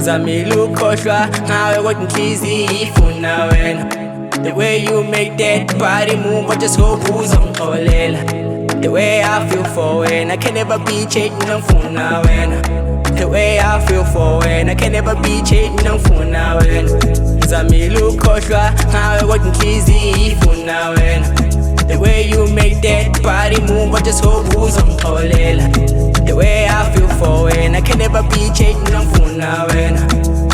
ngizamile ukukhohlwa ngawe kodwa inhliziyo ifuna wena. The way you make that body move, I just hope uzongixolela. The way I feel for when I can never be changing ngifuna wena. The way I feel for when I can never be changing ngifuna wena. Ngizamile ukukhohlwa ngawe kodwa inhliziyo ifuna wena. The way you make that body move, I just hope uzongixolela. The way I feel for when I can never be changing ngifuna wena.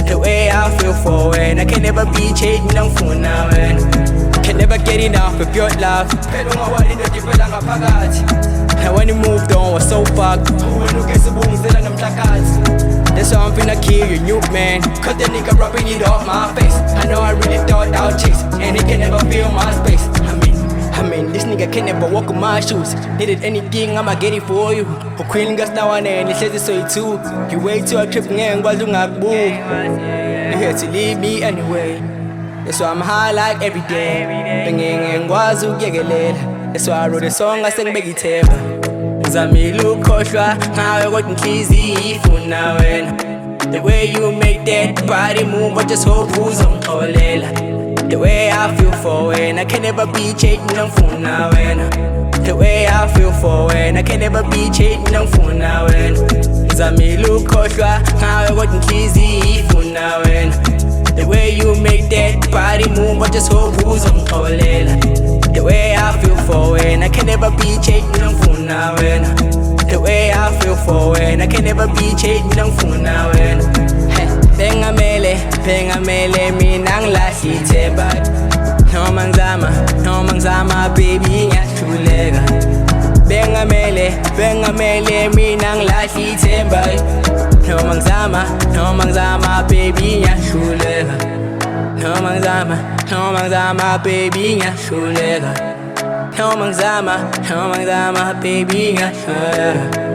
The way I feel for when I can never be changing ngifuna wena. Can never get enough of your love. Phela ungawali into divela ngaphakathi. And when you moved on was so fucked. Wena ukesibungisela nomhlakathi. That's why I'm finna kill you, new man. Cause that nigga rubbing it off my face. I know I really thought I'd chase, and he can never feel my space. I mean, this nigga can never walk in my shoes. Needed anything, I'ma get it for you. For queen gas now and then, he says it's so too. You wait till I trip and go doing a boo. You here to leave me anyway. That's why I'm high like every day. Banging and wazu yegelela. That's why I wrote a song I sang Beggy Teba. Ngizamile ukukhohlwa ngawe kodwa inhliziyo ifuna wena. The way you make that body move, I just hope uzongixolela. The way I feel for when I can never be changing ngifuna wena. The way I feel for when I can never be changing ngifuna wena. Ngizamile ukukhohlwa ngawe kodwa inhliziyo ifuna wena. The way you make that body move, I just hope uzongixolela. The way I feel for when I can never be changing ngifuna wena. The way I feel for when I can never be changing ngifuna wena. Bengamele mina ngilahla ithemba. Noma ngizama baby ngiyahluleka. Bengamele mina ngilahla ithemba. Noma ngizama baby ngiyahluleka. Noma ngizama baby ngiyahluleka. Noma ngizama baby ngiyahluleka.